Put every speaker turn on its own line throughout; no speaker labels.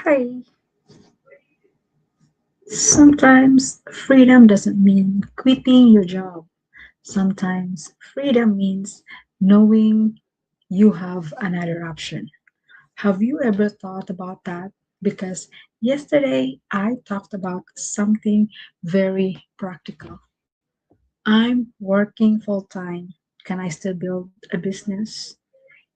Hi. Sometimes freedom doesn't mean quitting your job. Sometimes freedom means knowing you have another option. Have you ever thought about that? Because yesterday I talked about something very practical. I'm working full time. Can I still build a business?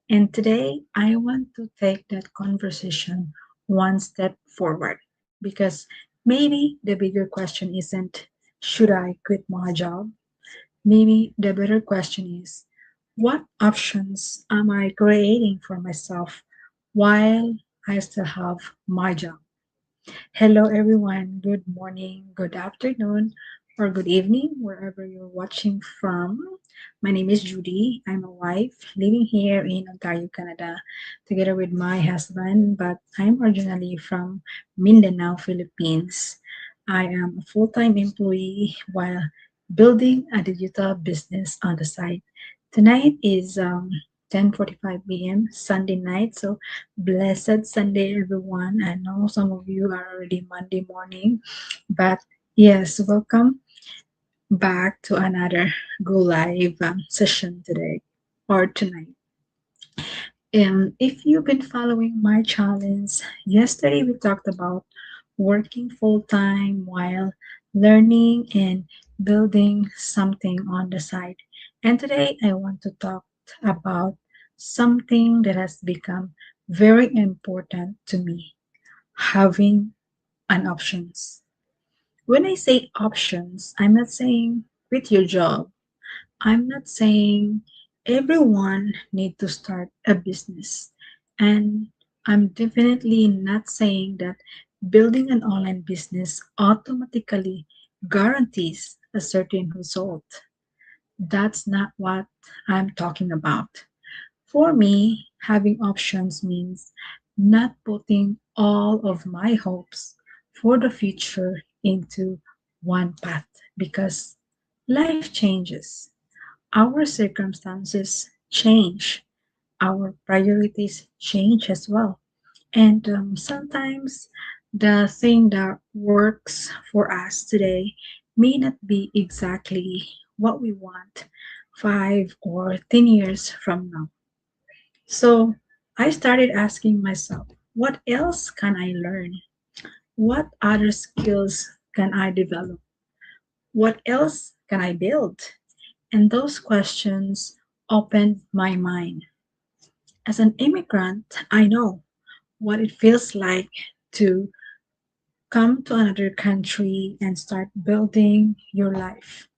And today I want to take that conversation one step forward because maybe the bigger question isn't, should I quit my job? Maybe the better question is, what options am I creating for myself while I still have my job? Hello, everyone. Good morning, good afternoon, or good evening, wherever you're watching from. My name is Judy. I'm a wife living here in Ontario, Canada, together with my husband, but I'm originally from Mindanao, Philippines. I am a full time employee while building a digital business on the side. Tonight is 10:45 p.m. Sunday night, so blessed Sunday, everyone. I know some of you are already Monday morning, but yes, welcome back to another Go Live session today or tonight. If you've been following my challenge, yesterday we talked about working full time while learning and building something on the side. And today I want to talk about something that has become very important to me, having an options. When I say options, I'm not saying quit your job. I'm not saying everyone need to start a business. And I'm definitely not saying that building an online business automatically guarantees a certain result. That's not what I'm talking about. For me, having options means not putting all of my hopes for the future into one path because life changes, our circumstances change, our priorities change as well. And sometimes the thing that works for us today may not be exactly what we want 5 or 10 years from now. So I started asking myself, what else can I learn? What other skills can I develop? What else can I build? And those questions opened my mind. As an immigrant, I know what it feels like to come to another country and start building your life.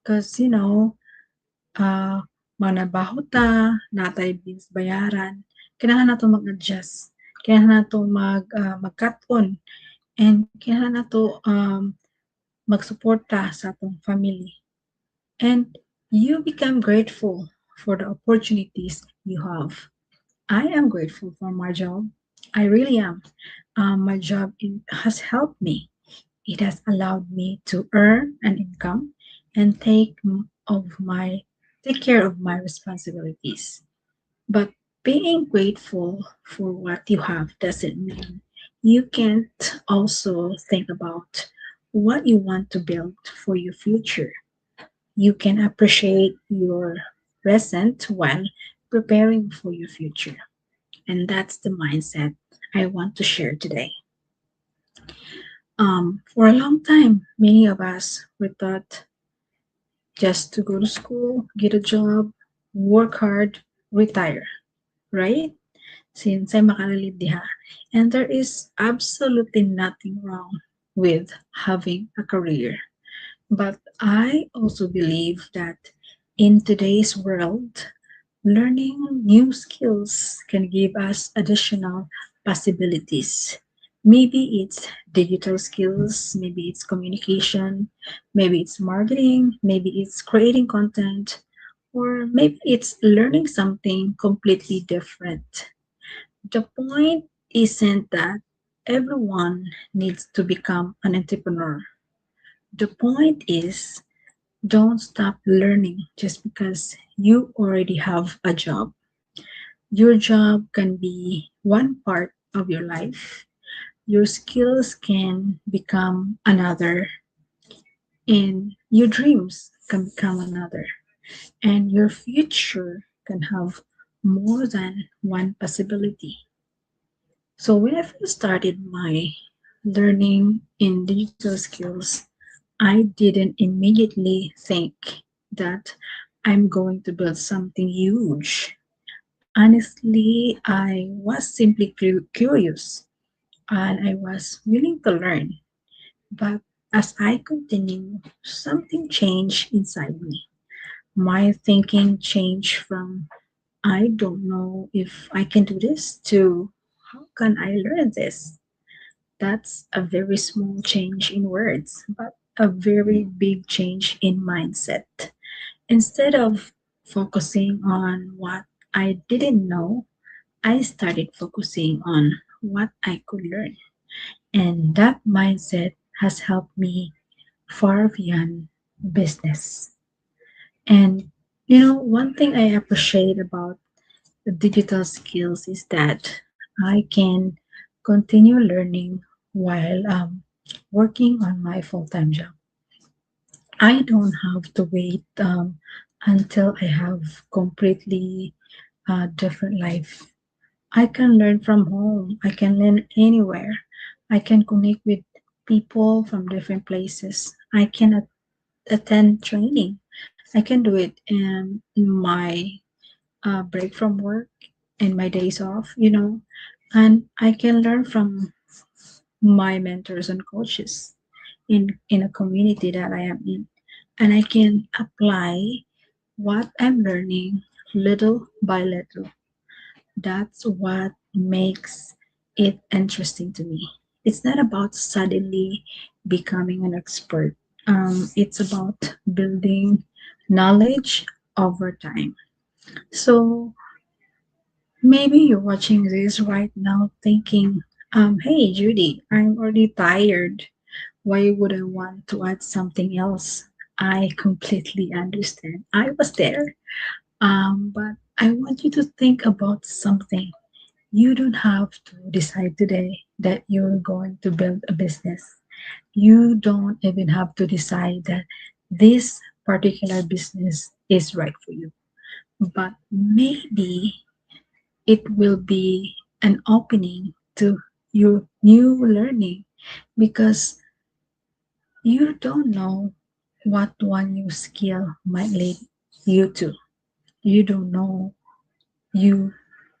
Because, uh, manabaho ta, natay bills bayaran, kailangan nato mag-adjust, kailangan nato mag-cut-on, and kailangan nato magsuporta sa atong family. And you become grateful for the opportunities you have. I am grateful for my job. I really am. My job has helped me. It has allowed me to earn an income and take care of my responsibilities. But being grateful for what you have doesn't mean you can't also think about what you want to build for your future. You can appreciate your present while preparing for your future. And that's the mindset I want to share today. For a long time, many of us we thought just to go to school, get a job, work hard, retire, right? Since I'm makalilid diha. And there is absolutely nothing wrong with having a career. But I also believe that in today's world, learning new skills can give us additional possibilities. Maybe it's digital skills, maybe it's communication, maybe it's marketing, maybe it's creating content, or maybe it's learning something completely different. The point isn't that everyone needs to become an entrepreneur. The point is don't stop learning just because you already have a job. Your job can be one part of your life, Your skills can become another, and your dreams can become another, and your future can have more than one possibility. So when I first started my learning in digital skills, I didn't immediately think that I'm going to build something huge. Honestly, I was simply curious and I was willing to learn. But as I continue, something changed inside me. My thinking changed from I don't know if I can do this to how can I learn this? That's a very small change in words, but a very big change in mindset. Instead of focusing on what I didn't know, I started focusing on what I could learn. And that mindset has helped me far beyond business. And one thing I appreciate about the digital skills is that I can continue learning while working on my full time job. I don't have to wait until I have completely different life. I can learn from home. I can learn anywhere. I can connect with people from different places. I can attend training. I can do it in my break from work and my days off. And I can learn from my mentors and coaches in a community that I am in. And I can apply what I'm learning little by little. That's what makes it interesting to me. It's not about suddenly becoming an expert. It's about building knowledge over time. So maybe you're watching this right now thinking, hey Judy, I'm already tired. Why would I want to add something else? I completely understand. I was there. But I want you to think about something. You don't have to decide today that you're going to build a business. You don't even have to decide that this particular business is right for you. But maybe it will be an opening to your new learning because you don't know what one new skill might lead you to. You don't know you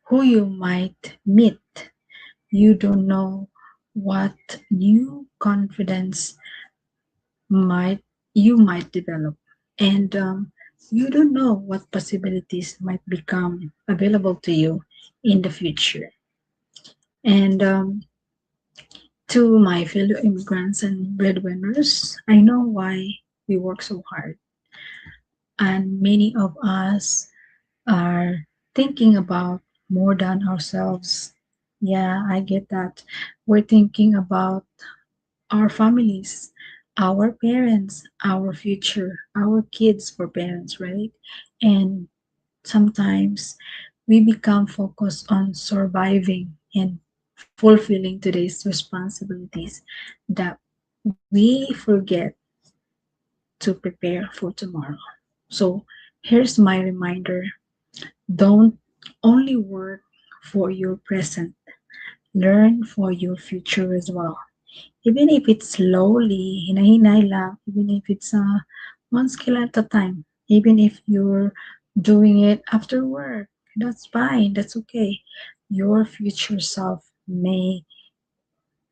who you might meet. You don't know what new confidence might you might develop, and you don't know what possibilities might become available to you in the future. And to my fellow immigrants and breadwinners, I know why we work so hard, and many of us are thinking about more than ourselves. Yeah, I get that. We're thinking about our families, our parents, our future, our kids for parents, right? And sometimes we become focused on surviving and fulfilling today's responsibilities that we forget to prepare for tomorrow. So here's my reminder: don't only work for your present, learn for your future as well. Even if it's slowly, hinahinay lang, even if it's one skill at a time, even if you're doing it after work, that's fine, that's okay. Your future self may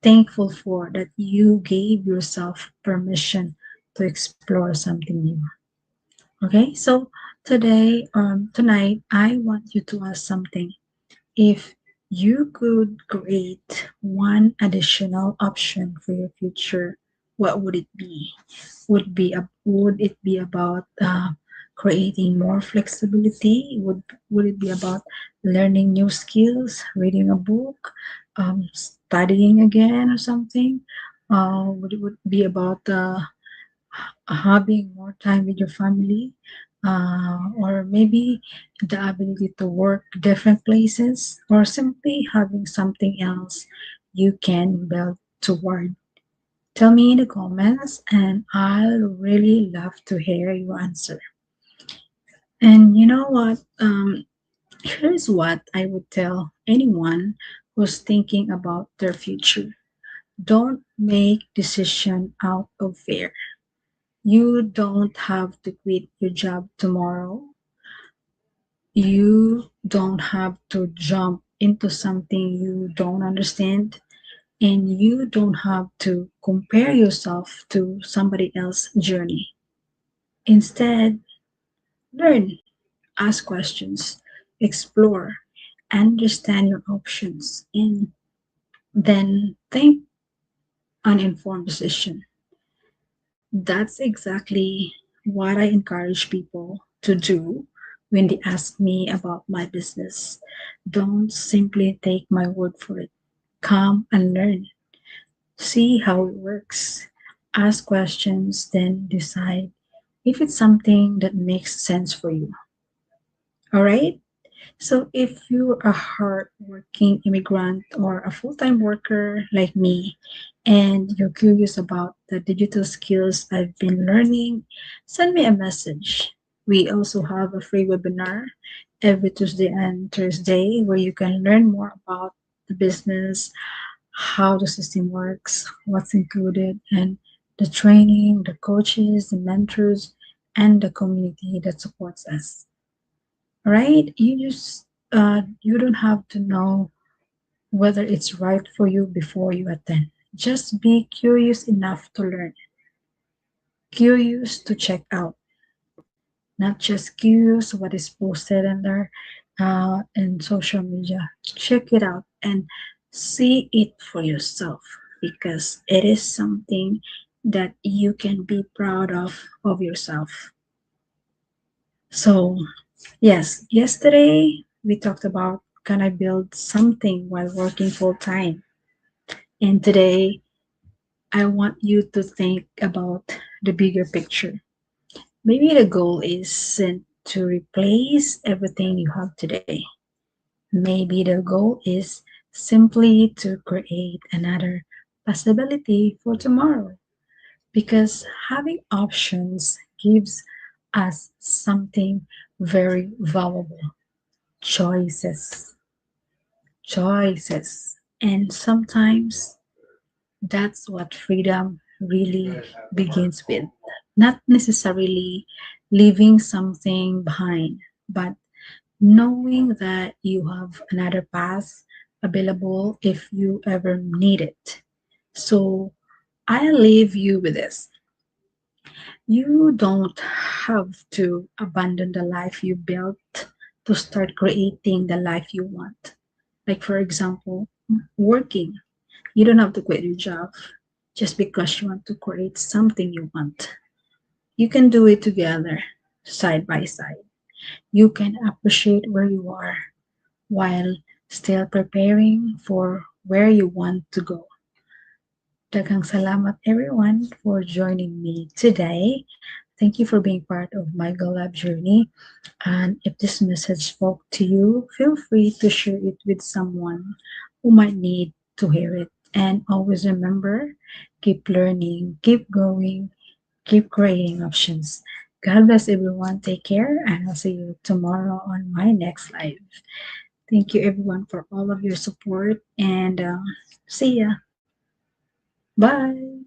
thankful for that you gave yourself permission to explore something new. Okay, so tonight, I want you to ask something. If you could create one additional option for your future, what would it be? Would it be about creating more flexibility? Would it be about learning new skills, reading a book, studying again or something? Would it be about having more time with your family, or maybe the ability to work different places, or simply having something else you can build toward? Tell me in the comments, and I'll really love to hear your answer. And you know what? Here's what I would tell anyone who's thinking about their future. Don't make decision out of fear. You don't have to quit your job tomorrow. You don't have to jump into something you don't understand, and you don't have to compare yourself to somebody else's journey. Instead, learn, ask questions, explore, understand your options, and then think an informed decision. That's exactly what I encourage people to do when they ask me about my business. Don't simply take my word for it. Come and learn. See how it works. Ask questions, then decide if it's something that makes sense for you. All right? So, if you're a hardworking immigrant or a full time worker like me, and you're curious about the digital skills I've been learning, send me a message. We also have a free webinar every Tuesday and Thursday where you can learn more about the business, how the system works, what's included, and the training, the coaches, the mentors, and the community that supports us. Right? You don't have to know whether it's right for you before you attend. Just be curious enough to learn, curious to check out, not just curious what is posted in there in social media. Check it out and see it for yourself because it is something that you can be proud of yourself. So yes, yesterday we talked about can I build something while working full time? And today I want you to think about the bigger picture. Maybe the goal isn't to replace everything you have today. Maybe the goal is simply to create another possibility for tomorrow because having options gives us something very valuable: choices. Choices. And sometimes that's what freedom really begins with. Not necessarily leaving something behind, but knowing that you have another path available if you ever need it. So I leave you with this. You don't have to abandon the life you built to start creating the life you want. Like, for example, working. You don't have to quit your job just because you want to create something you want. You can do it together, side by side. You can appreciate where you are while still preparing for where you want to go. Daghang salamat everyone for joining me today. Thank you for being part of my Go Lab journey. And if this message spoke to you, feel free to share it with someone who might need to hear it. And always remember, keep learning, keep growing, keep creating options. God bless everyone. Take care, and I'll see you tomorrow on my next live. Thank you, everyone, for all of your support, and see ya. Bye.